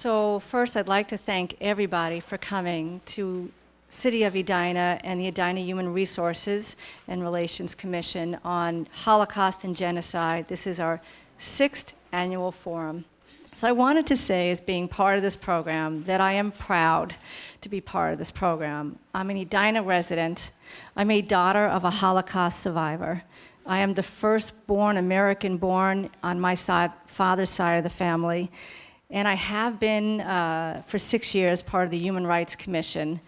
So first, I'd like to thank everybody for coming to City of Edina and the Edina Human Resources and Relations Commission on Holocaust and Genocide. This is our 6th annual forum. So I wanted to say, as being part of this program, that I am proud to be part of this program. I'm an Edina resident. I'm a daughter of a Holocaust survivor. I am the firstborn American-born on my father's side of the family. And I have been, for 6 years, part of the Human Rights Commission,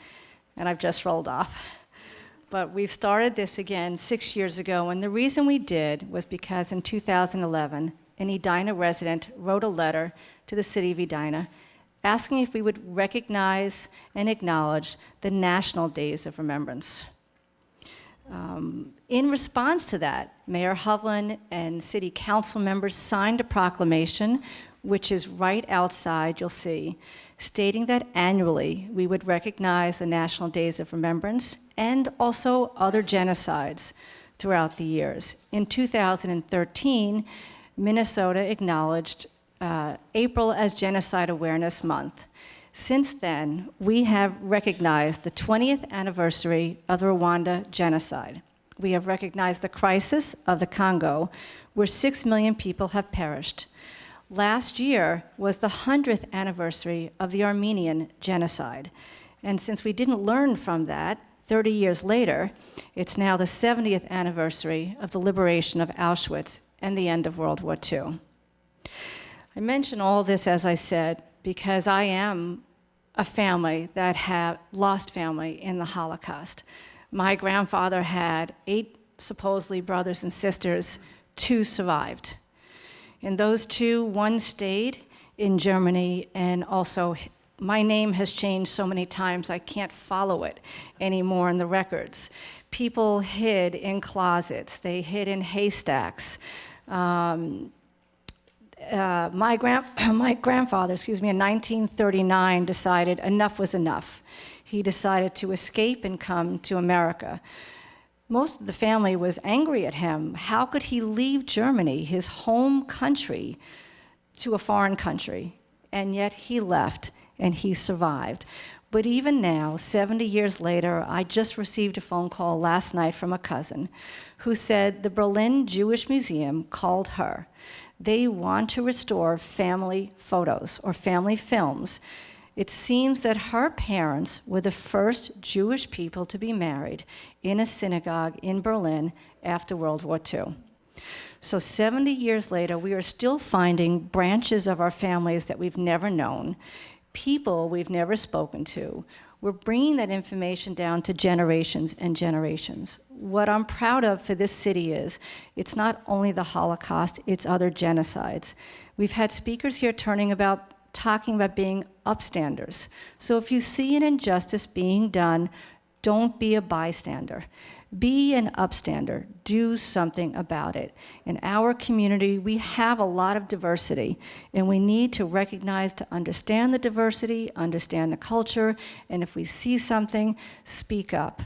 and I've just rolled off. But we've started this again 6 years ago, and the reason we did was because in 2011, an Edina resident wrote a letter to the city of Edina asking if we would recognize and acknowledge the National Days of Remembrance. In response to that, Mayor Hovland and city council members signed a proclamation, which is right outside, you'll see, stating that annually we would recognize the National Days of Remembrance and also other genocides throughout the years. In 2013, Minnesota acknowledged April as Genocide Awareness Month. Since then, we have recognized the 20th anniversary of the Rwanda genocide. We have recognized the crisis of the Congo, where 6 million people have perished. Last year was the 100th anniversary of the Armenian genocide. And since we didn't learn from that, 30 years later, it's now the 70th anniversary of the liberation of Auschwitz and the end of World War II. I mention all this, as I said, because I am a family that have lost family in the Holocaust. My grandfather had 8 supposedly brothers and sisters, 2 survived. And those 2, 1 stayed in Germany, and also my name has changed so many times I can't follow it anymore in the records. People hid in closets, they hid in haystacks. My grandfather, in 1939 decided enough was enough. He decided to escape and come to America. Most of the family was angry at him. How could he leave Germany, his home country, to a foreign country? And yet he left, and he survived. But even now, 70 years later, I just received a phone call last night from a cousin who said the Berlin Jewish Museum called her. They want to restore family photos or family films. It seems that her parents were the first Jewish people to be married in a synagogue in Berlin after World War II. So 70 years later, we are still finding branches of our families that we've never known, people we've never spoken to. We're bringing that information down to generations and generations. What I'm proud of for this city is, it's not only the Holocaust, it's other genocides. We've had speakers here talking about being upstanders. So if you see an injustice being done, don't be a bystander. Be an upstander. Do something about it. In our community, we have a lot of diversity, and we need to recognize, to understand the diversity, understand the culture, and if we see something, speak up.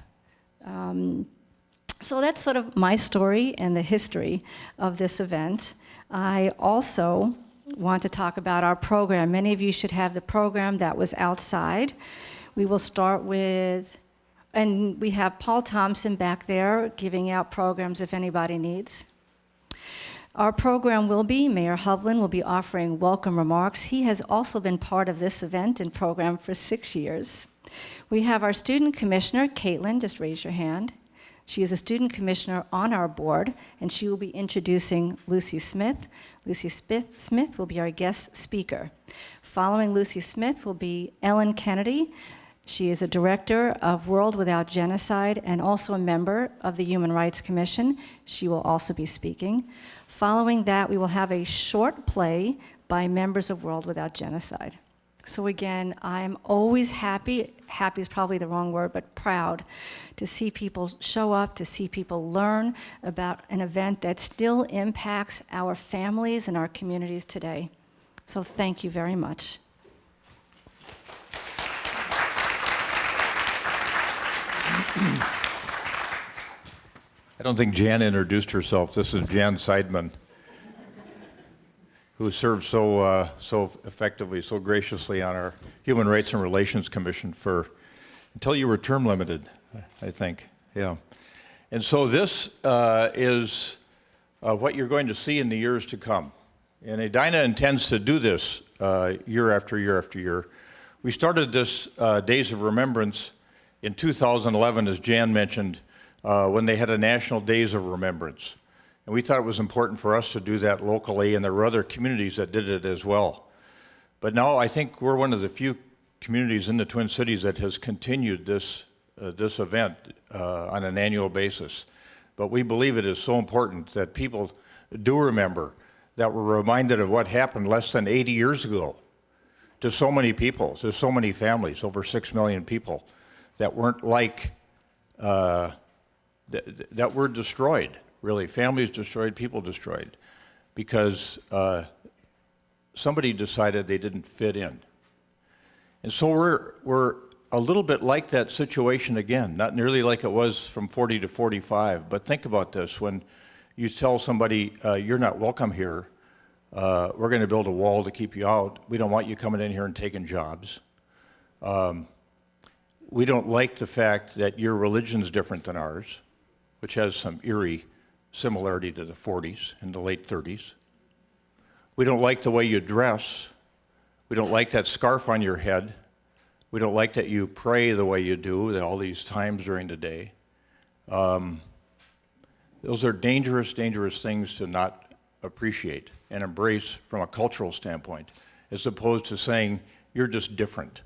So that's sort of my story and the history of this event. I also want to talk about our program. Many of you should have the program that was outside. We will start with, and we have Paul Thompson back there giving out programs if anybody needs. Our program will be, Mayor Hovland will be offering welcome remarks. He has also been part of this event and program for 6 years. We have our student commissioner, Caitlin, just raise your hand. She is a student commissioner on our board, and she will be introducing Lucy Smith. Lucy Smith will be our guest speaker. Following Lucy Smith will be Ellen Kennedy. She is a director of World Without Genocide and also a member of the Human Rights Commission. She will also be speaking. Following that, we will have a short play by members of World Without Genocide. So again, I'm always happy is probably the wrong word, but proud to see people show up, to see people learn about an event that still impacts our families and our communities today. So thank you very much. I don't think Jan introduced herself. This is Jan Seidman, who served so effectively, so graciously on our Human Rights and Relations Commission until you were term limited, I think. Yeah. And so this is what you're going to see in the years to come. And Edina intends to do this year after year after year. We started this Days of Remembrance in 2011, as Jan mentioned, when they had a National Days of Remembrance. And we thought it was important for us to do that locally, and there were other communities that did it as well. But now I think we're one of the few communities in the Twin Cities that has continued this event on an annual basis. But we believe it is so important that people do remember, that we're reminded of what happened less than 80 years ago to so many people, to so many families, over 6 million people that weren't like, that were destroyed, really. Families destroyed, people destroyed, because somebody decided they didn't fit in. And so we're a little bit like that situation again, not nearly like it was from 40 to 45, but think about this. When you tell somebody, you're not welcome here, we're going to build a wall to keep you out. We don't want you coming in here and taking jobs. We don't like the fact that your religion's different than ours, which has some eerie similarity to the 40s and the late 30s. We don't like the way you dress. We don't like that scarf on your head. We don't like that you pray the way you do all these times during the day. Those are dangerous, dangerous things to not appreciate and embrace from a cultural standpoint, as opposed to saying, you're just different.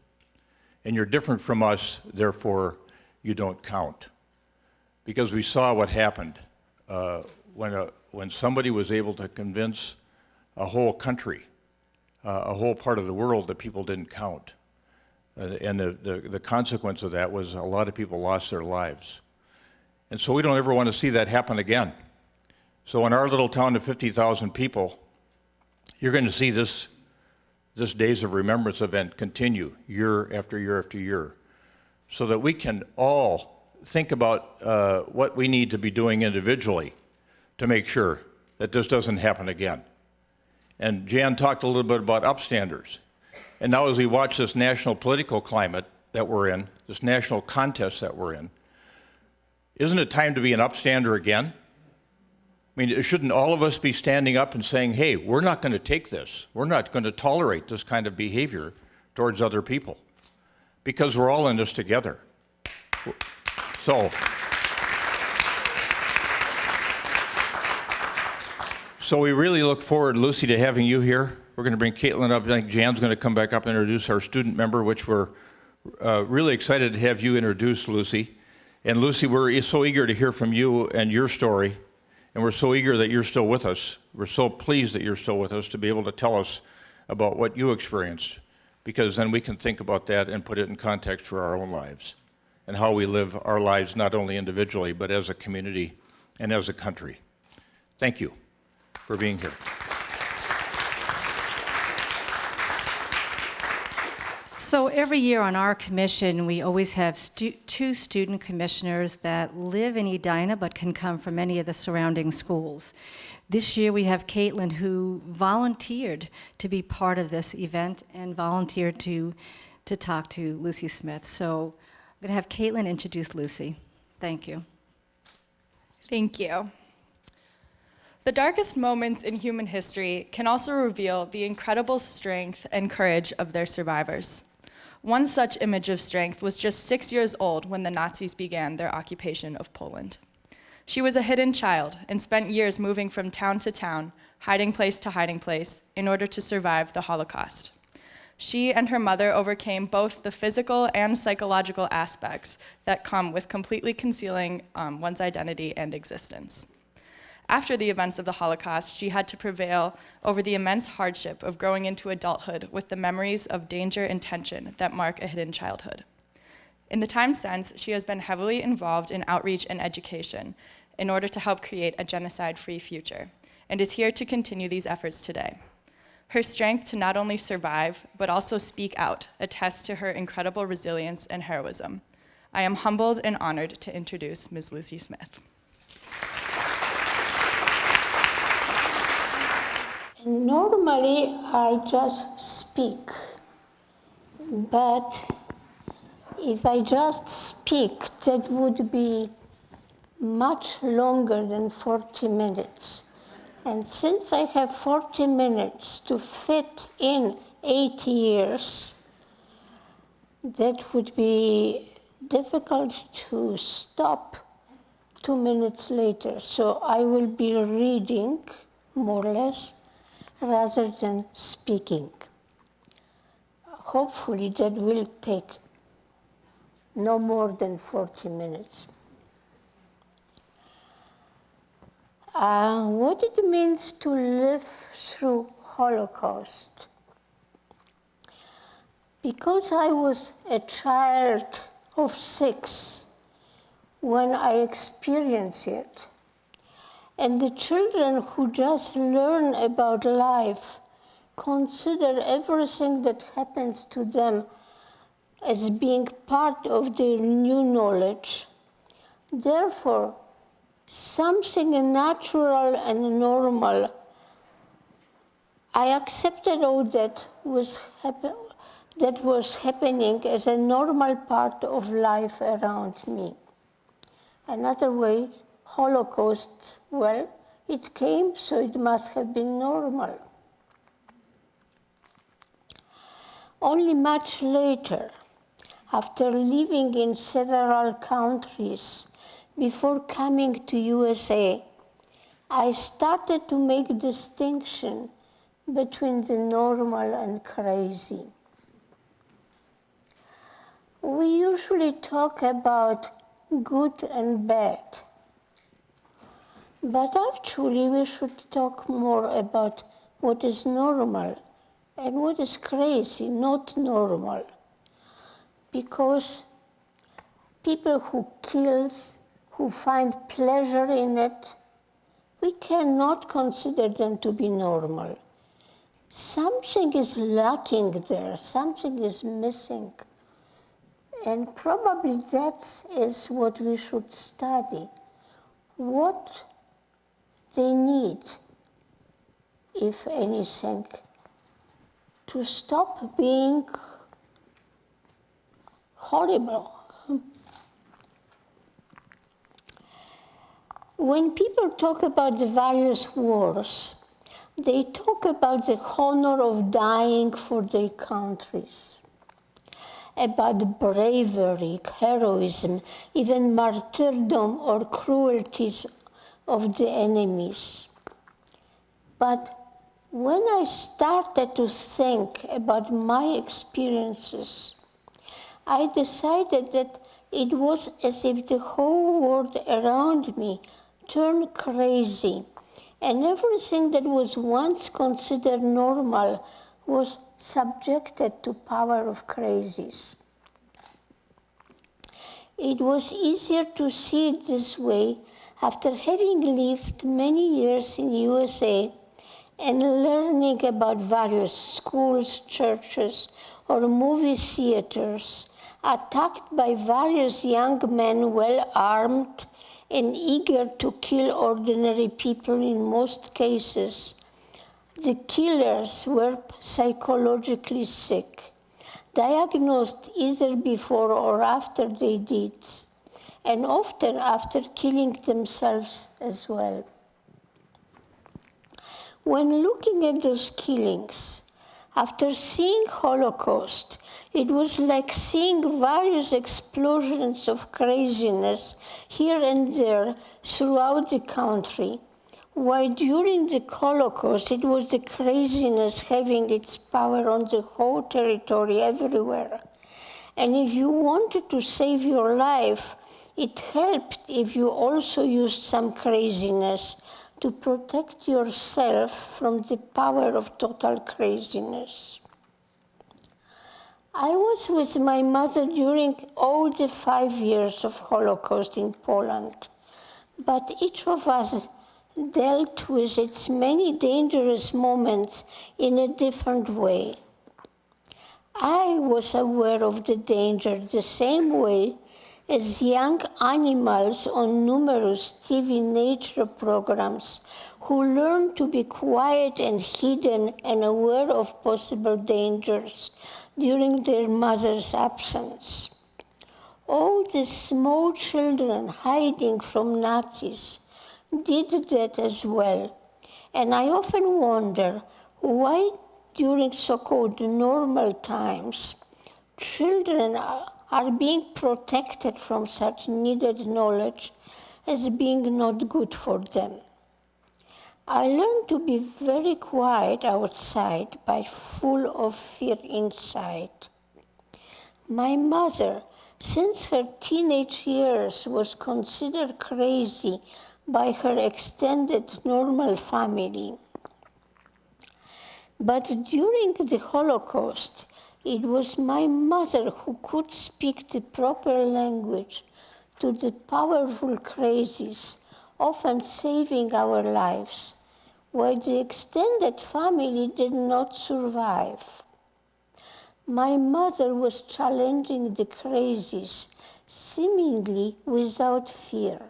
And you're different from us, therefore you don't count. Because we saw what happened when somebody was able to convince a whole country, a whole part of the world that people didn't count. And the consequence of that was a lot of people lost their lives. And so we don't ever want to see that happen again. So in our little town of 50,000 people, you're going to see this Days of Remembrance event continue year after year after year, so that we can all think about what we need to be doing individually to make sure that this doesn't happen again. And Jan talked a little bit about upstanders. And now as we watch this national political climate that we're in, this national contest that we're in, isn't it time to be an upstander again? I mean, shouldn't all of us be standing up and saying, hey, we're not going to take this. We're not going to tolerate this kind of behavior towards other people, because we're all in this together. So we really look forward, Lucy, to having you here. We're going to bring Caitlin up. I think Jan's going to come back up and introduce our student member, which we're really excited to have you introduce, Lucy. And Lucy, we're so eager to hear from you and your story. And we're so eager that you're still with us. We're so pleased that you're still with us to be able to tell us about what you experienced, because then we can think about that and put it in context for our own lives and how we live our lives, not only individually, but as a community and as a country. Thank you for being here. So every year on our commission, we always have two student commissioners that live in Edina but can come from any of the surrounding schools. This year we have Caitlin, who volunteered to be part of this event and volunteered to talk to Lucy Smith. So I'm going to have Caitlin introduce Lucy. Thank you. Thank you. The darkest moments in human history can also reveal the incredible strength and courage of their survivors. One such image of strength was just 6 years old when the Nazis began their occupation of Poland. She was a hidden child and spent years moving from town to town, hiding place to hiding place, in order to survive the Holocaust. She and her mother overcame both the physical and psychological aspects that come with completely concealing one's identity and existence. After the events of the Holocaust, she had to prevail over the immense hardship of growing into adulthood with the memories of danger and tension that mark a hidden childhood. In the time since, she has been heavily involved in outreach and education in order to help create a genocide-free future, and is here to continue these efforts today. Her strength to not only survive, but also speak out, attests to her incredible resilience and heroism. I am humbled and honored to introduce Ms. Lucy Smith. Normally, I just speak, but if I just speak, that would be much longer than 40 minutes. And since I have 40 minutes to fit in 8 years, that would be difficult to stop 2 minutes later. So I will be reading, more or less, rather than speaking. Hopefully that will take no more than 40 minutes. What it means to live through Holocaust. Because I was a child of 6 when I experienced it, and the children who just learn about life consider everything that happens to them as being part of their new knowledge. Therefore, something natural and normal, I accepted all that was happening as a normal part of life around me. Another way, Holocaust, well, it came, so it must have been normal. Only much later, after living in several countries, before coming to USA, I started to make distinction between the normal and crazy. We usually talk about good and bad, but actually we should talk more about what is normal and what is crazy, not normal. Because people who kill, who find pleasure in it, we cannot consider them to be normal. Something is lacking there, something is missing. And probably that is what we should study. What they need, if anything, to stop being horrible. When people talk about the various wars, they talk about the honor of dying for their countries, about bravery, heroism, even martyrdom or cruelties of the enemies. But when I started to think about my experiences, I decided that it was as if the whole world around me turned crazy, and everything that was once considered normal was subjected to power of crazies. It was easier to see it this way after having lived many years in USA and learning about various schools, churches, or movie theaters attacked by various young men well armed and eager to kill ordinary people in most cases. The killers were psychologically sick, diagnosed either before or after they did, and often after killing themselves as well. When looking at those killings, after seeing Holocaust, it was like seeing various explosions of craziness here and there throughout the country, while during the Holocaust it was the craziness having its power on the whole territory everywhere. And if you wanted to save your life, it helped if you also used some craziness to protect yourself from the power of total craziness. I was with my mother during all the 5 years of Holocaust in Poland, but each of us dealt with its many dangerous moments in a different way. I was aware of the danger the same way as young animals on numerous TV nature programs who learned to be quiet and hidden and aware of possible dangers during their mother's absence. All the small children hiding from Nazis did that as well. And I often wonder why during so-called normal times, children are being protected from such needed knowledge as being not good for them. I learned to be very quiet outside, but full of fear inside. My mother, since her teenage years, was considered crazy by her extended normal family. But during the Holocaust, it was my mother who could speak the proper language to the powerful crazies, often saving our lives, while the extended family did not survive. My mother was challenging the crazies, seemingly without fear.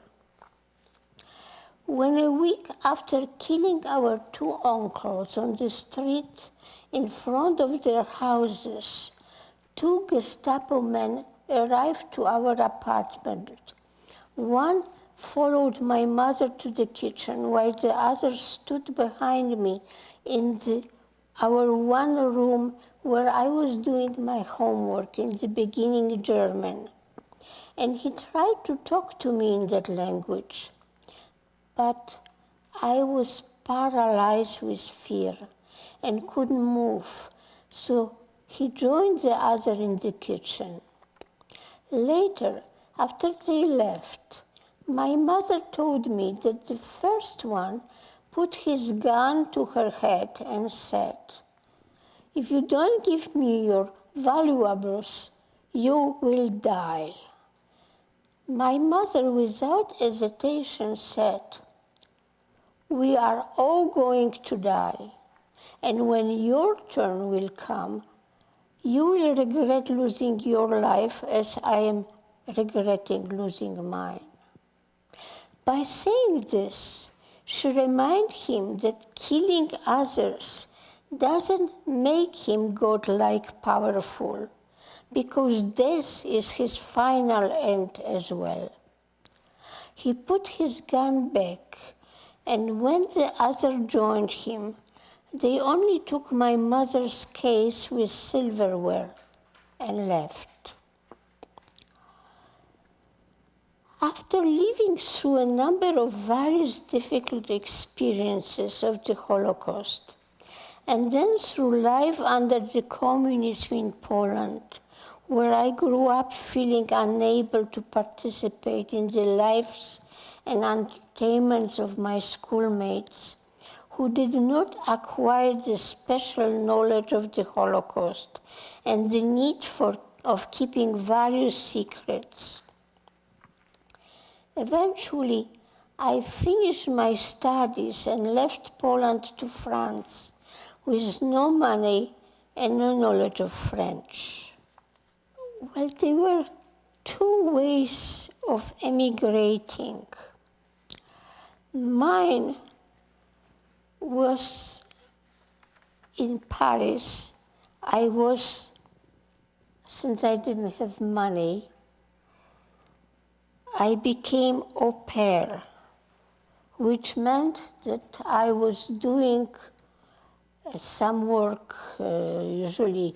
When a week after killing our two uncles on the street in front of their houses, two Gestapo men arrived to our apartment. One followed my mother to the kitchen, while the other stood behind me in our one room where I was doing my homework, in the beginning German. And he tried to talk to me in that language. But I was paralyzed with fear and couldn't move, so he joined the other in the kitchen. Later, after they left, my mother told me that the first one put his gun to her head and said, "If you don't give me your valuables, you will die." My mother, without hesitation, said, "We are all going to die, and when your turn will come, you will regret losing your life as I am regretting losing mine." By saying this, she reminded him that killing others doesn't make him godlike powerful, because death is his final end as well. He put his gun back, and when the other joined him, they only took my mother's case with silverware and left. After living through a number of various difficult experiences of the Holocaust, and then through life under the communism in Poland, where I grew up feeling unable to participate in the lives and entertainments of my schoolmates, who did not acquire the special knowledge of the Holocaust and the need of keeping various secrets. Eventually, I finished my studies and left Poland to France with no money and no knowledge of French. Well, there were two ways of emigrating. Mine was in Paris. Since I didn't have money, I became au pair, which meant that I was doing some work, usually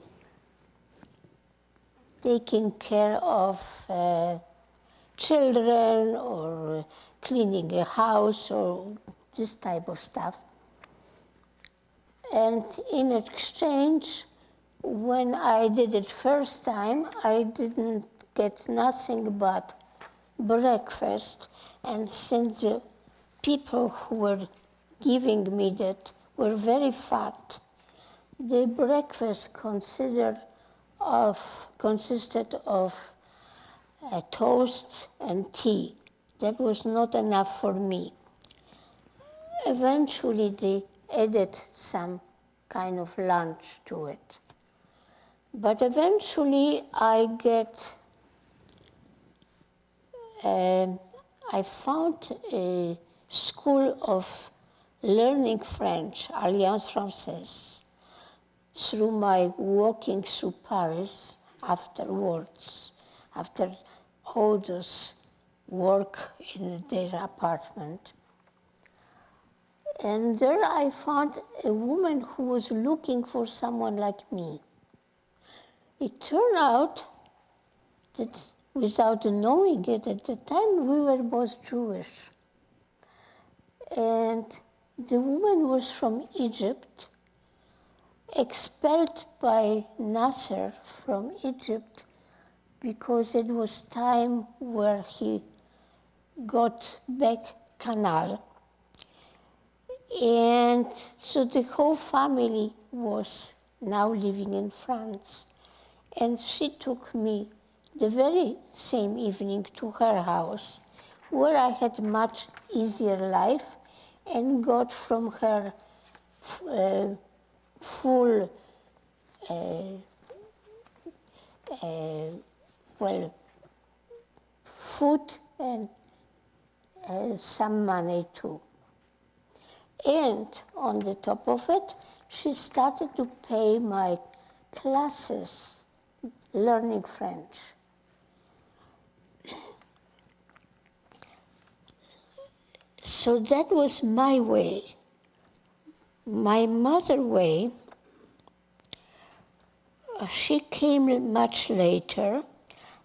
taking care of children or cleaning a house or this type of stuff. And in exchange, when I did it first time, I didn't get nothing but breakfast. And since the people who were giving me that were very fat, the breakfast consisted of toast and tea. That was not enough for me. Eventually, they added some kind of lunch to it. But eventually, I found a school of learning French, Alliance Française, through my walking through Paris afterwards, after all those work in their apartment. And there I found a woman who was looking for someone like me. It turned out that without knowing it at the time, we were both Jewish. And the woman was from Egypt, expelled by Nasser from Egypt because it was time where he got back canal. And so the whole family was now living in France. And she took me the very same evening to her house, where I had a much easier life and got from her full, food and some money too. And on the top of it, she started to pay my classes learning French. So that was my way. My mother's way, she came much later,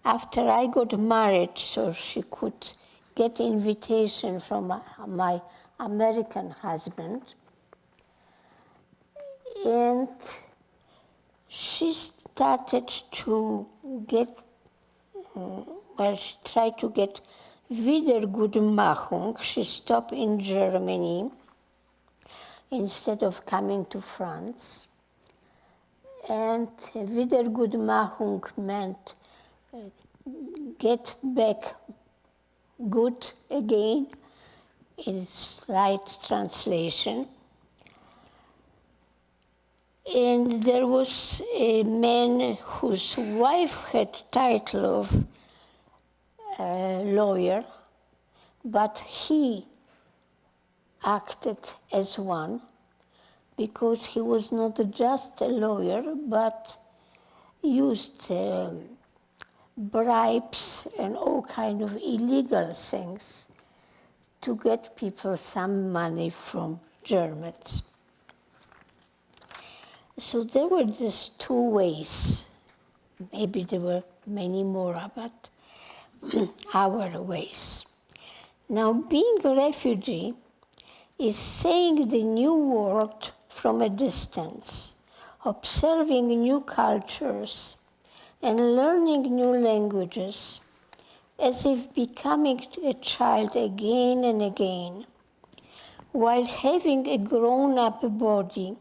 after I got married, so she could get invitation from my American husband. And she started to get, she tried to get Wiedergutmachung. She stopped in Germany instead of coming to France. And Wiedergutmachung meant get back good again, in slight translation. And there was a man whose wife had title of lawyer, but he acted as one because he was not just a lawyer, but used bribes and all kind of illegal things to get people some money from Germans. So there were these two ways. Maybe there were many more, but our ways. Now, being a refugee is seeing the new world from a distance, observing new cultures, and learning new languages, as if becoming a child again and again, while having a grown-up body,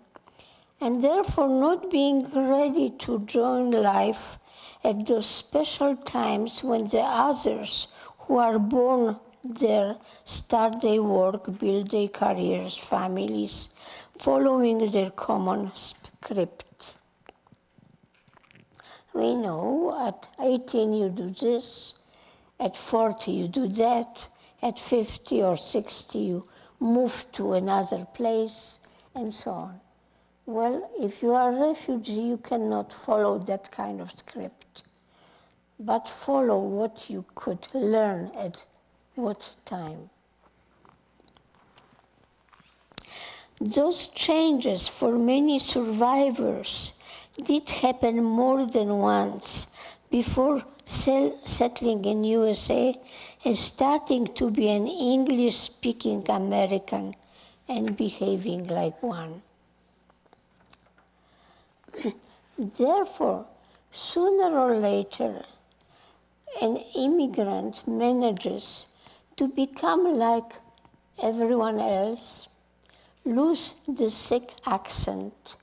and therefore not being ready to join life at those special times when the others who are born there start their work, build their careers, families, following their common script. We know at 18 you do this, at 40 you do that, at 50 or 60 you move to another place, and so on. Well, if you are a refugee, you cannot follow that kind of script, but follow what you could learn at what time. Those changes for many survivors did happen more than once before settling in USA and starting to be an English-speaking American and behaving like one. Therefore, sooner or later, an immigrant manages to become like everyone else, lose the thick accent,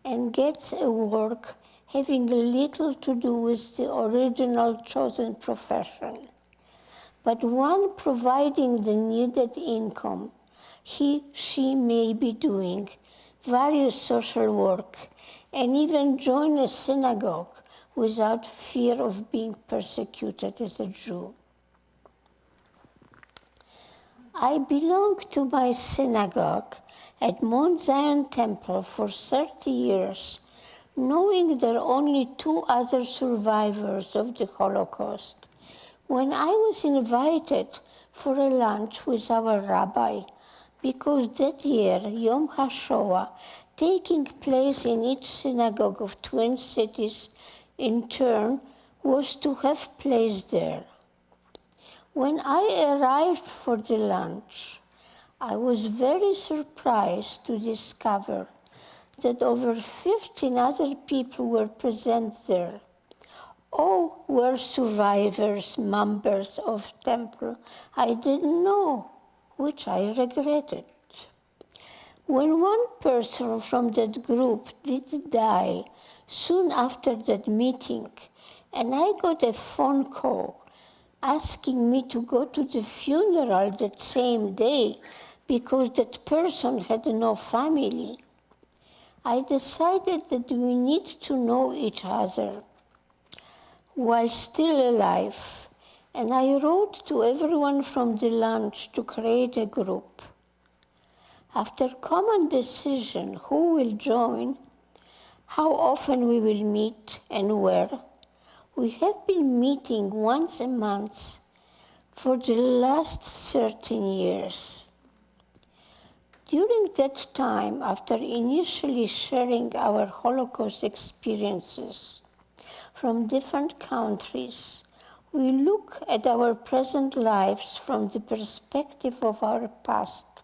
and gets a work having little to do with the original chosen profession, but one providing the needed income. She may be doing various social work and even join a synagogue without fear of being persecuted as a Jew. I belong to my synagogue at Mount Zion Temple for 30 years, knowing there are only 2 other survivors of the Holocaust. When I was invited for a lunch with our rabbi, because that year, Yom HaShoah, taking place in each synagogue of Twin Cities in turn, was to have place there. When I arrived for the lunch, I was very surprised to discover that over 15 other people were present there. All were survivors, members of temple I didn't know, which I regretted. When one person from that group did die soon after that meeting, and I got a phone call asking me to go to the funeral that same day because that person had no family, I decided that we need to know each other while still alive, and I wrote to everyone from the lunch to create a group. After common decision who will join, how often we will meet and where, we have been meeting once a month for the last 13 years. During that time, after initially sharing our Holocaust experiences from different countries, we look at our present lives from the perspective of our past,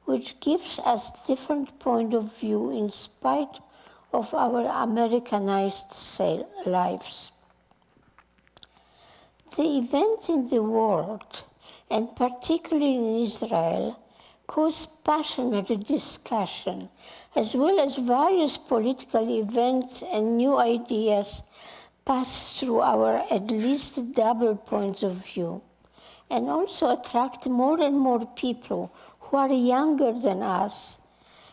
which gives us different point of view in spite of our Americanized lives. The events in the world, and particularly in Israel, cause passionate discussion, as well as various political events and new ideas pass through our at least double points of view, and also attract more and more people who are younger than us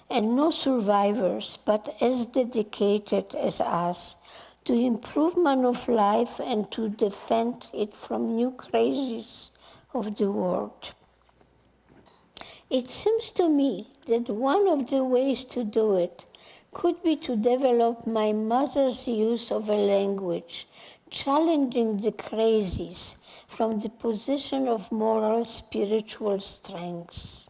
and no survivors, but as dedicated as us to improvement of life and to defend it from new crises of the world. It seems to me that one of the ways to do it could be to develop my mother's use of a language, challenging the crazies from the position of moral, spiritual strengths.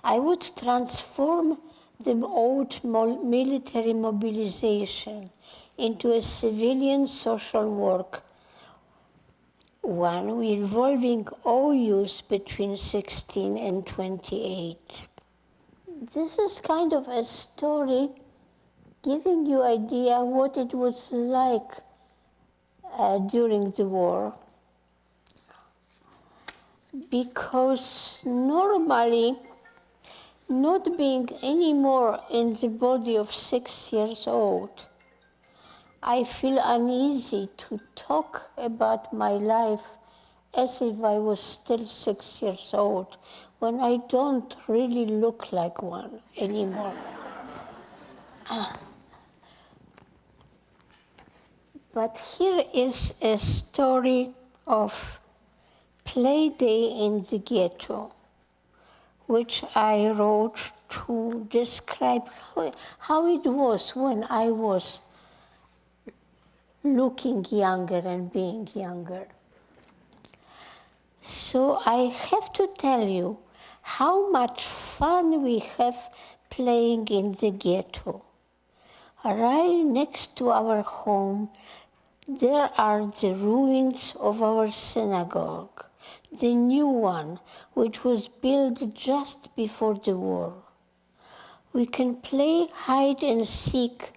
I would transform the old military mobilization into a civilian social work, one involving all youth between 16 and 28. This is kind of a story giving you idea what it was like during the war. Because normally, not being anymore in the body of 6 years old, I feel uneasy to talk about my life as if I was still 6 years old, when I don't really look like one anymore. But here is a story of Play Day in the Ghetto, which I wrote to describe how it was when I was looking younger and being younger. So I have to tell you how much fun we have playing in the ghetto. Right next to our home, there are the ruins of our synagogue, the new one, which was built just before the war. We can play hide and seek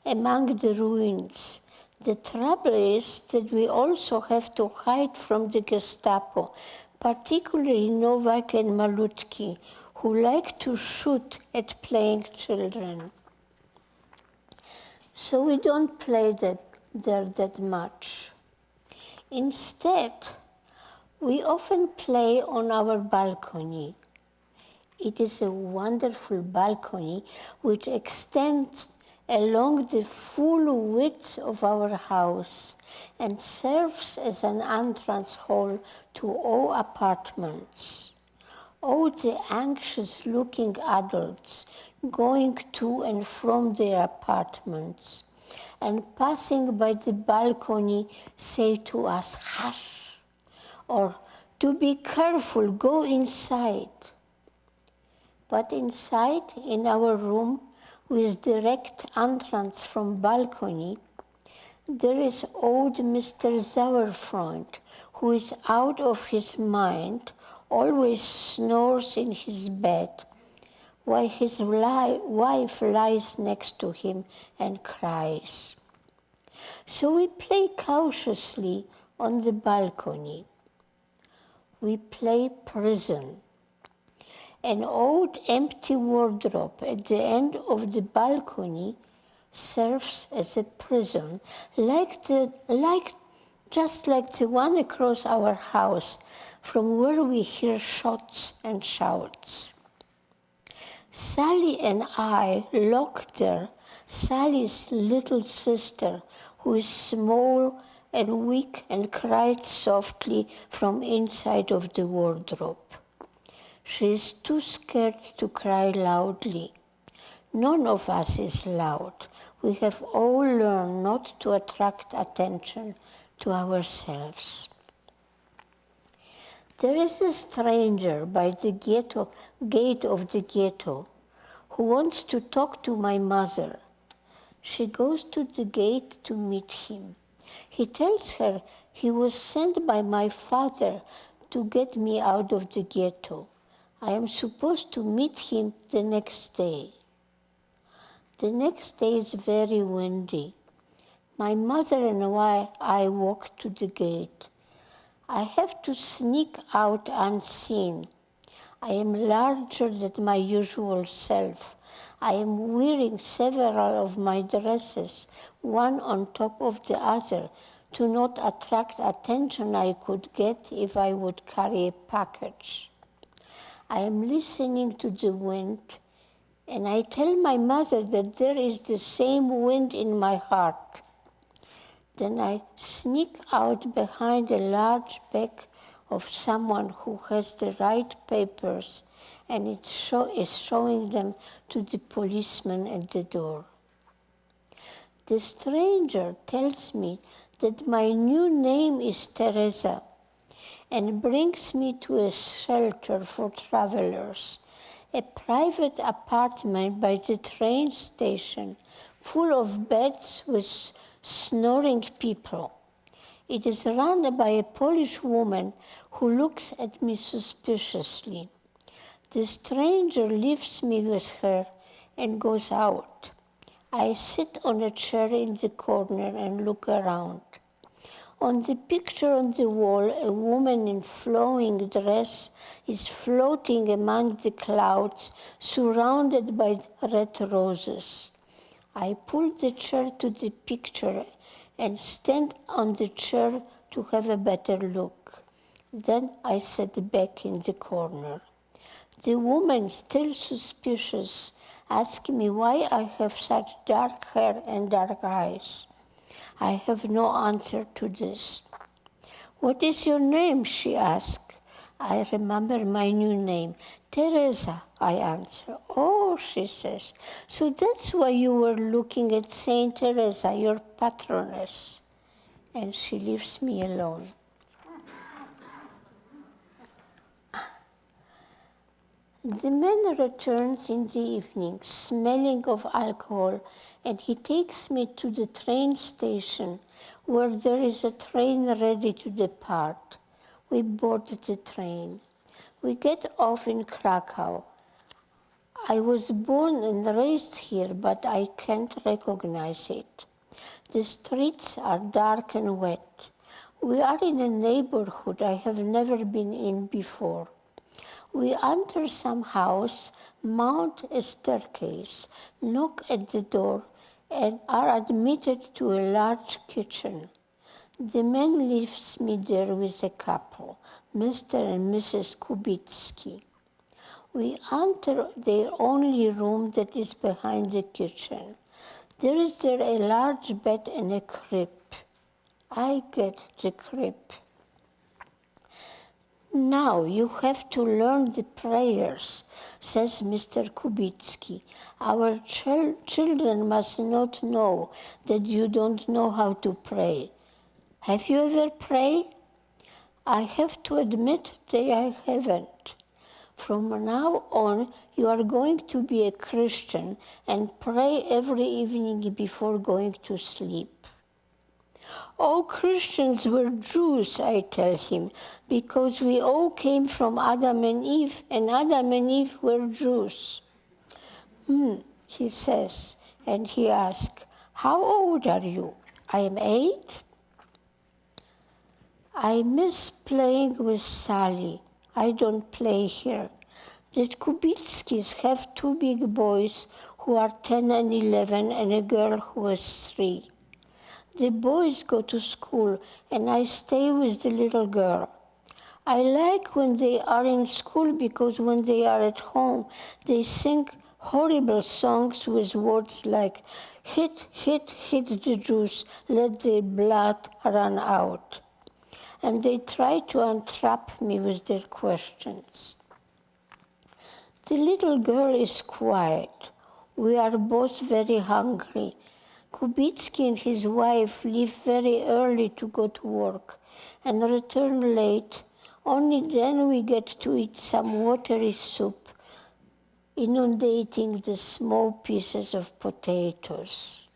among the ruins. The trouble is that we also have to hide from the Gestapo, particularly Novak and Malutki, who like to shoot at playing children. So we don't play there that much. Instead, we often play on our balcony. It is a wonderful balcony which extends along the full width of our house and serves as an entrance hall to all apartments. Oh, the anxious-looking adults going to and from their apartments and passing by the balcony say to us, "Hush," or "To be careful, go inside." But inside, in our room, with direct entrance from balcony, there is old Mr. Sauerfreund, who is out of his mind, always snores in his bed, while his wife lies next to him and cries. So we play cautiously on the balcony. We play prison. An old empty wardrobe at the end of the balcony serves as a prison, just like the one across our house, from where we hear shots and shouts. Sally and I locked there, Sally's little sister, who is small and weak and cried softly from inside of the wardrobe. She is too scared to cry loudly. None of us is loud. We have all learned not to attract attention to ourselves. There is a stranger by the gate of the ghetto who wants to talk to my mother. She goes to the gate to meet him. He tells her he was sent by my father to get me out of the ghetto. I am supposed to meet him the next day. The next day is very windy. My mother and I walk to the gate. I have to sneak out unseen. I am larger than my usual self. I am wearing several of my dresses, one on top of the other, to not attract attention I could get if I would carry a package. I am listening to the wind, and I tell my mother that there is the same wind in my heart. Then I sneak out behind a large back of someone who has the right papers and is showing them to the policeman at the door. The stranger tells me that my new name is Teresa and brings me to a shelter for travelers, a private apartment by the train station full of beds with snoring people. It is run by a Polish woman who looks at me suspiciously. The stranger leaves me with her and goes out. I sit on a chair in the corner and look around. On the picture on the wall, a woman in flowing dress is floating among the clouds, surrounded by red roses. I pull the chair to the picture and stand on the chair to have a better look. Then I sit back in the corner. The woman, still suspicious, asks me why I have such dark hair and dark eyes. I have no answer to this. "What is your name?" she asks. I remember my new name. "Teresa," I answer. "Oh," she says, "so that's why you were looking at Saint Teresa, your patroness." And she leaves me alone. The man returns in the evening, smelling of alcohol, and he takes me to the train station where there is a train ready to depart. We board the train. We get off in Krakow. I was born and raised here, but I can't recognize it. The streets are dark and wet. We are in a neighborhood I have never been in before. We enter some house, mount a staircase, knock at the door, and are admitted to a large kitchen. The man leaves me there with a couple, Mr. and Mrs. Kubitsky. We enter their only room that is behind the kitchen. There is there a large bed and a crib. I get the crib. Now you have to learn the prayers, says Mr. Kubitsky. Our children must not know that you don't know how to pray. Have you ever prayed? I have to admit that I haven't. From now on, you are going to be a Christian and pray every evening before going to sleep. All Christians were Jews, I tell him, because we all came from Adam and Eve were Jews. He says, and he asks, how old are you? I am 8. I miss playing with Sally. I don't play here. The Kubitskis have 2 big boys who are 10 and 11 and a girl who is 3. The boys go to school and I stay with the little girl. I like when they are in school because when they are at home, they sing horrible songs with words like, hit, hit, hit the Jews, let their blood run out. And they try to entrap me with their questions. The little girl is quiet. We are both very hungry. Kubitsky and his wife leave very early to go to work and return late. Only then we get to eat some watery soup, inundating the small pieces of potatoes.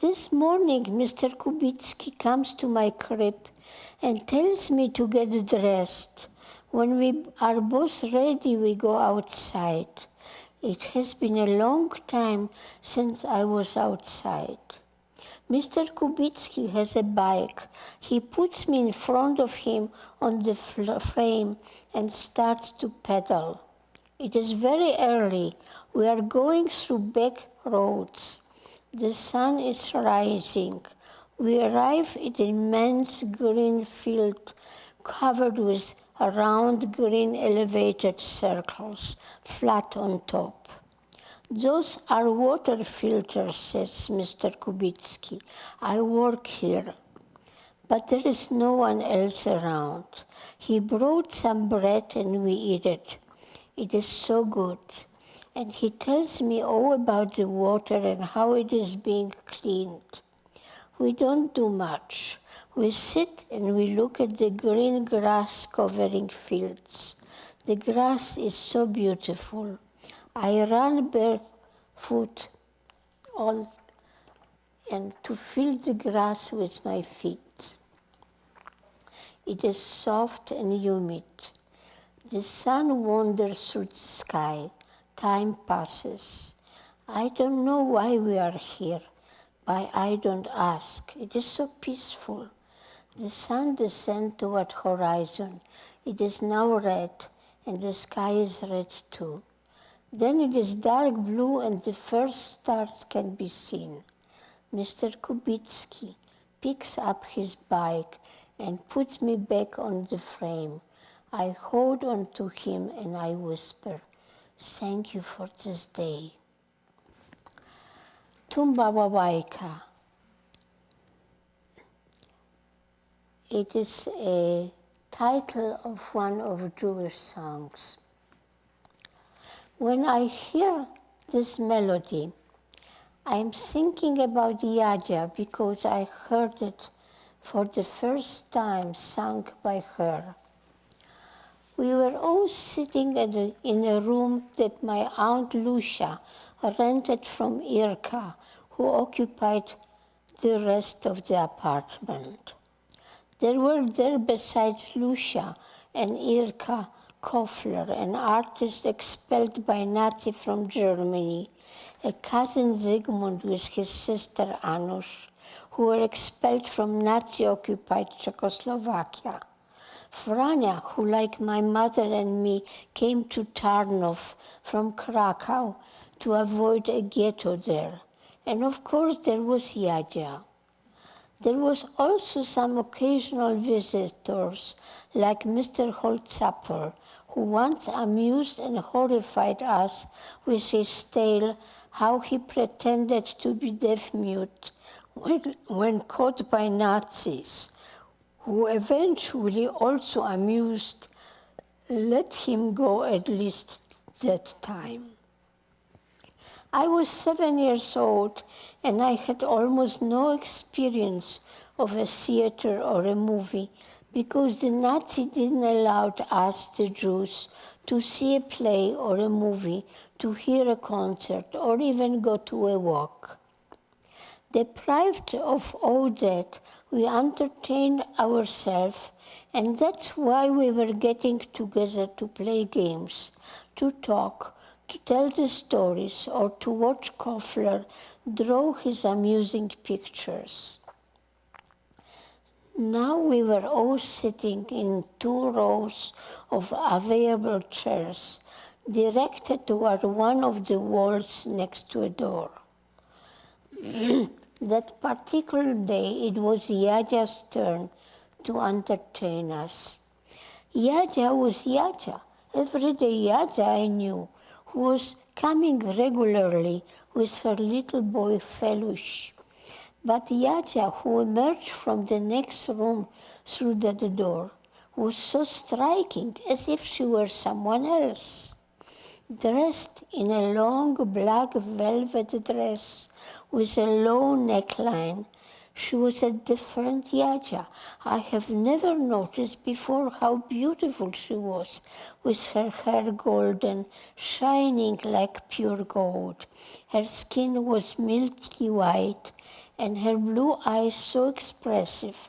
This morning, Mr. Kubitsky comes to my crib and tells me to get dressed. When we are both ready, we go outside. It has been a long time since I was outside. Mr. Kubitsky has a bike. He puts me in front of him on the frame and starts to pedal. It is very early. We are going through back roads. The sun is rising. We arrive at an immense green field covered with round green elevated circles, flat on top. Those are water filters, says Mr. Kubitsky. I work here. But there is no one else around. He brought some bread and we eat it. It is so good. And he tells me all about the water and how it is being cleaned. We don't do much. We sit and we look at the green grass covering fields. The grass is so beautiful. I run barefoot and to feel the grass with my feet. It is soft and humid. The sun wanders through the sky. Time passes. I don't know why we are here, but I don't ask. It is so peaceful. The sun descends toward horizon. It is now red, and the sky is red too. Then it is dark blue, and the first stars can be seen. Mr. Kubitsky picks up his bike and puts me back on the frame. I hold on to him and I whisper, "Thank you for this day." Tumba Wawaika. It is a title of one of Jewish songs. When I hear this melody, I'm thinking about Yadia because I heard it for the first time sung by her. We were all sitting in a room that my Aunt Lucia rented from Irka, who occupied the rest of the apartment. There were there besides Lucia and Irka Kofler, an artist expelled by Nazi from Germany, a cousin Zygmunt with his sister Anush, who were expelled from Nazi-occupied Czechoslovakia. Frania, who like my mother and me came to Tarnów from Krakow to avoid a ghetto there. And of course there was Yadia. There was also some occasional visitors like Mr. Holzapper, who once amused and horrified us with his tale how he pretended to be deaf-mute when caught by Nazis, who eventually also amused, let him go at least that time. I was 7 years old, and I had almost no experience of a theater or a movie because the Nazis didn't allow us, the Jews, to see a play or a movie, to hear a concert, or even go to a walk. Deprived of all that, we entertained ourselves, and that's why we were getting together to play games, to talk, to tell the stories, or to watch Koffler draw his amusing pictures. Now we were all sitting in 2 rows of available chairs, directed toward one of the walls next to a door. That particular day, it was Yaja's turn to entertain us. Yaja was Yaja, everyday Yaja I knew, who was coming regularly with her little boy Felush. But Yaja, who emerged from the next room through that door, was so striking, as if she were someone else. Dressed in a long black velvet dress with a low neckline, she was a different Yaja. I have never noticed before how beautiful she was, with her hair golden, shining like pure gold. Her skin was milky white, and her blue eyes so expressive.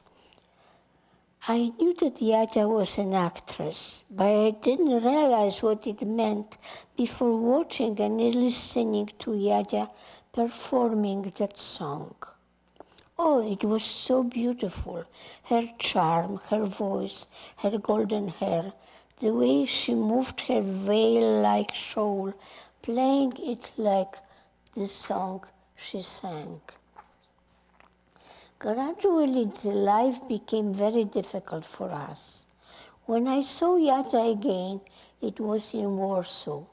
I knew that Yaja was an actress, but I didn't realize what it meant before watching and listening to Yaja performing that song. Oh, it was so beautiful. Her charm, her voice, her golden hair, the way she moved her veil-like shawl, playing it like the song she sang. Gradually, the life became very difficult for us. When I saw Yaja again, it was in Warsaw,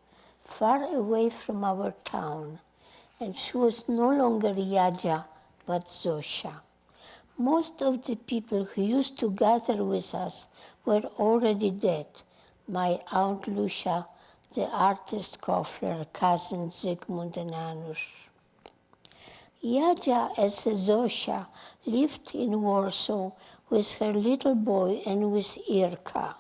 far away from our town, and she was no longer Yaja, but Zosia. Most of the people who used to gather with us were already dead. My Aunt Lucia, the artist Koffler, cousin Zygmunt and Janusz. Yaja, as Zosia, lived in Warsaw with her little boy and with Irka.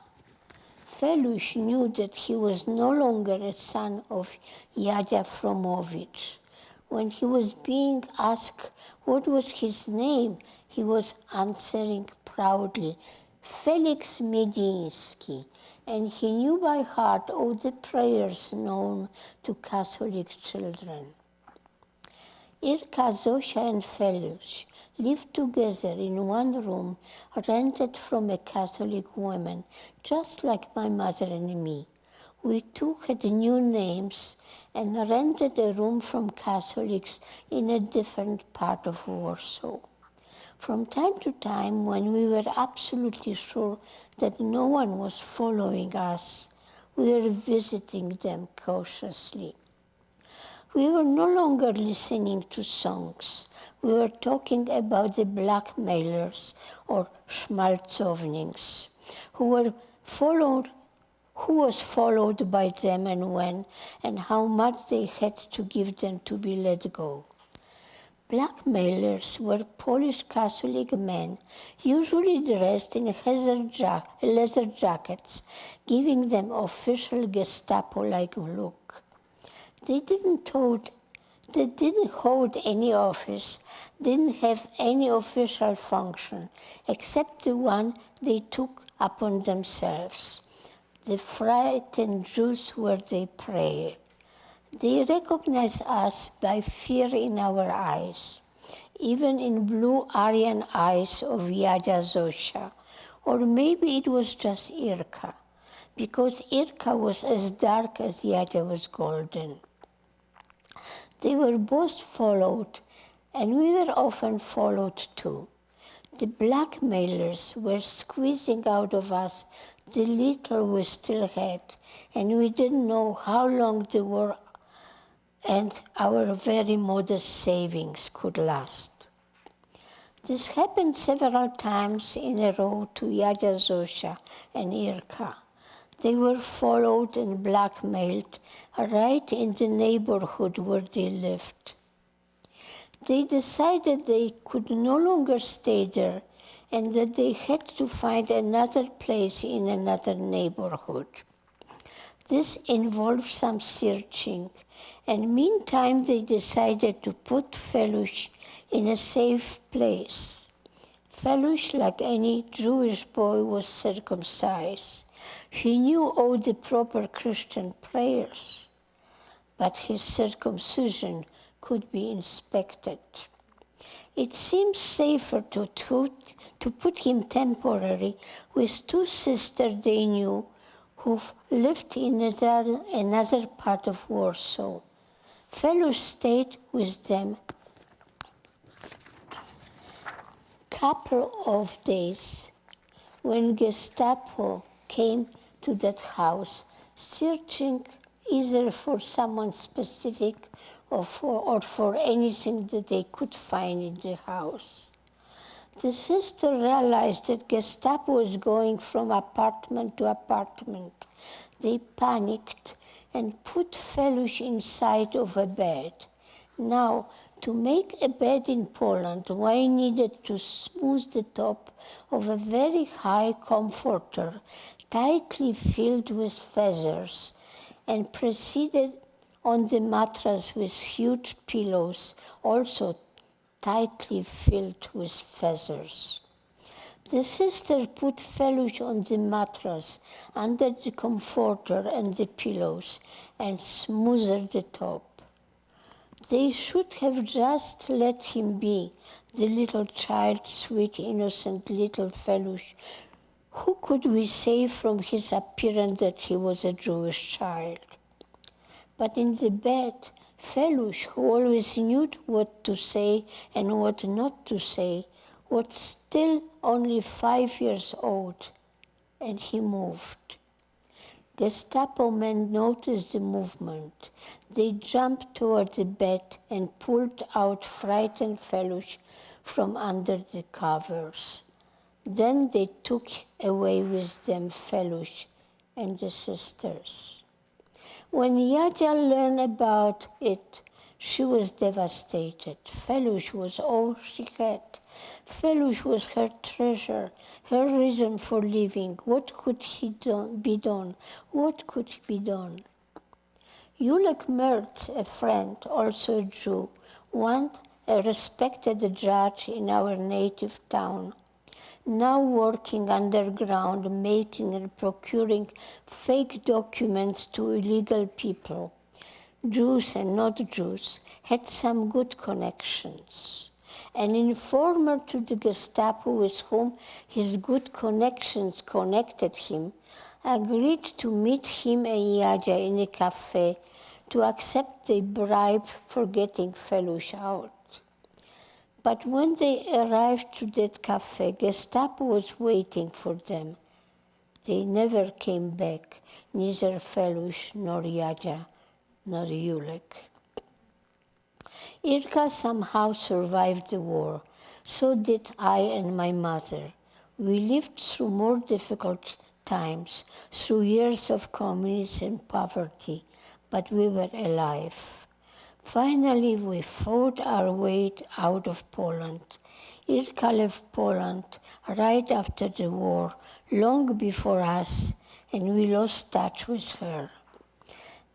Felush knew that he was no longer a son of Yaja Fromowicz. When he was being asked what was his name, he was answering proudly, Felix Mediński, and he knew by heart all the prayers known to Catholic children. Irka, Zosia, and Felush lived together in one room rented from a Catholic woman, just like my mother and me. We too had new names and rented a room from Catholics in a different part of Warsaw. From time to time, when we were absolutely sure that no one was following us, we were visiting them cautiously. We were no longer listening to songs. We were talking about the blackmailers or schmalzowniks who was followed by them and when, and how much they had to give them to be let go. Blackmailers were Polish Catholic men, usually dressed in leather jackets, giving them official Gestapo-like look. They didn't hold any office, didn't have any official function, except the one they took upon themselves. The frightened Jews where they prayed. They recognized us by fear in our eyes, even in blue Aryan eyes of Yaja Zosia, or maybe it was just Irka, because Irka was as dark as Yaja was golden. They were both followed, and we were often followed too. The blackmailers were squeezing out of us the little we still had, and we didn't know how long the war and our very modest savings could last. This happened several times in a row to Yaya Zosha and Irka. They were followed and blackmailed right in the neighborhood where they lived. They decided they could no longer stay there and that they had to find another place in another neighborhood. This involved some searching, and meantime they decided to put Felush in a safe place. Felush, like any Jewish boy, was circumcised. He knew all the proper Christian prayers, but his circumcision could be inspected. It seems safer to put him temporarily with two sisters they knew who lived in another part of Warsaw. Felush stayed with them a couple of days. When Gestapo came to that house, searching either for someone specific or for anything that they could find in the house, the sister realized that Gestapo was going from apartment to apartment. They panicked and put Felush inside of a bed. Now, to make a bed in Poland, one needed to smooth the top of a very high comforter, tightly filled with feathers, and proceeded on the mattress with huge pillows, also tightly filled with feathers. The sister put Felush on the mattress under the comforter and the pillows and smoothed the top. They should have just let him be, the little child, sweet, innocent little Felush. Who could we say from his appearance that he was a Jewish child? But in the bed, Felush, who always knew what to say and what not to say, was still only 5 years old, and he moved. Gestapo men noticed the movement. They jumped toward the bed and pulled out frightened Felush from under the covers. Then they took away with them Felush and the sisters. When Yaya learned about it, she was devastated. Felush was all she had. Felush was her treasure, her reason for living. What could be done? What could be done? Julek Mertz, a friend, also a Jew, once a respected judge in our native town, now working underground, making and procuring fake documents to illegal people, Jews and not Jews, had some good connections. An informer to the Gestapo with whom his good connections connected him agreed to meet him and Yaya in a cafe to accept a bribe for getting Felush out. But when they arrived to that cafe, Gestapo was waiting for them. They never came back, neither Felush nor Yaya nor Julek. Irka somehow survived the war. So did I and my mother. We lived through more difficult times, through years of communism and poverty, but we were alive. Finally, we fought our way out of Poland. Irka left Poland right after the war, long before us, and we lost touch with her.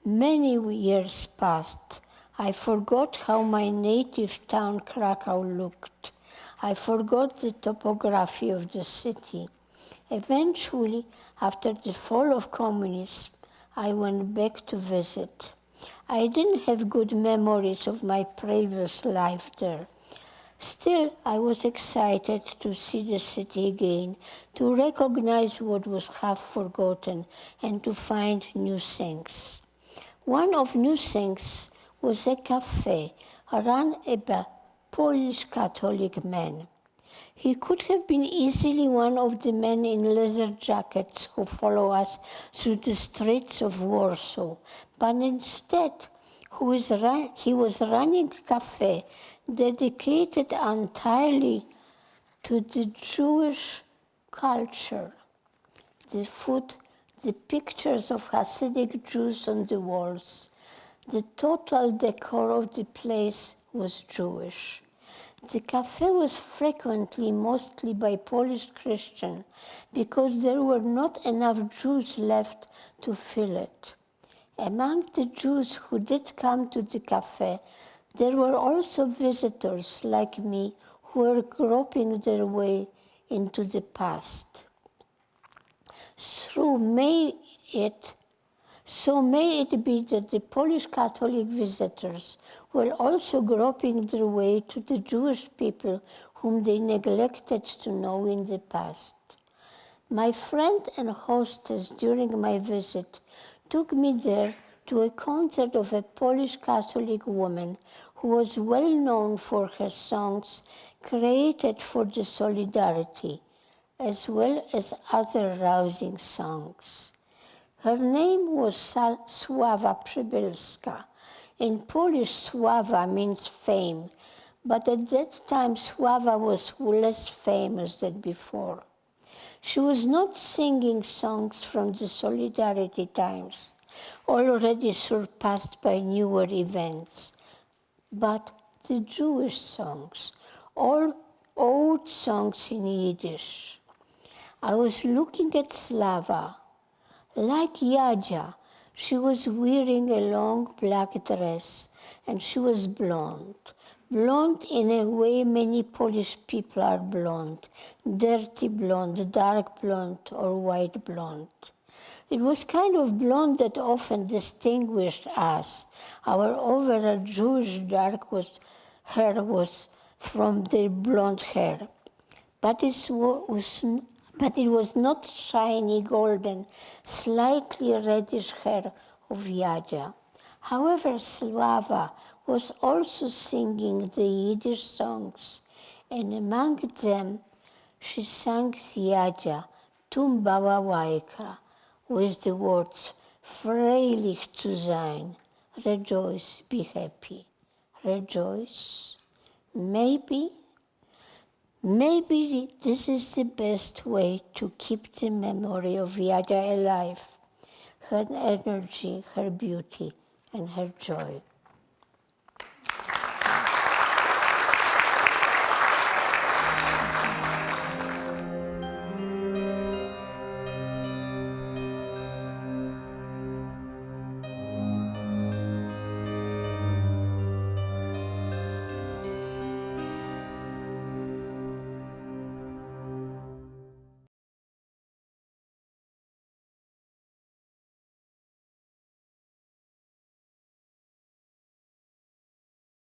Many years passed. I forgot how my native town Krakow looked. I forgot the topography of the city. Eventually, after the fall of communism, I went back to visit. I didn't have good memories of my previous life there. Still, I was excited to see the city again, to recognize what was half forgotten, and to find new things. One of new things was a cafe run by a Polish Catholic man. He could have been easily one of the men in leather jackets who follow us through the streets of Warsaw, but instead he was running a cafe dedicated entirely to the Jewish culture. The food, the pictures of Hasidic Jews on the walls, the total decor of the place was Jewish. The cafe was frequently mostly by Polish Christian because there were not enough Jews left to fill it. Among the Jews who did come to the cafe, there were also visitors like me who were groping their way into the past. So may it be that the Polish Catholic visitors were also groping their way to the Jewish people whom they neglected to know in the past. My friend and hostess during my visit took me there to a concert of a Polish Catholic woman who was well known for her songs created for the Solidarity, as well as other rousing songs. Her name was Sława Przybylska. In Polish, Sława means fame, but at that time Sława was less famous than before. She was not singing songs from the Solidarity times, already surpassed by newer events, but the Jewish songs, all old songs in Yiddish. I was looking at Slava. Like Jadzia, she was wearing a long black dress and she was blonde. Blonde in a way many Polish people are blonde, dirty blonde, dark blonde, or white blonde. It was kind of blonde that often distinguished us. Our overall Jewish dark hair was from their blonde hair. But it was not shiny golden, slightly reddish hair of Jadzia. However, Sława was also singing the Yiddish songs, and among them she sang Jadzia, Tum Bałałajka, with the words, Freilich zu sein, rejoice, be happy, rejoice. Maybe this is the best way to keep the memory of Jadzia alive, her energy, her beauty, and her joy.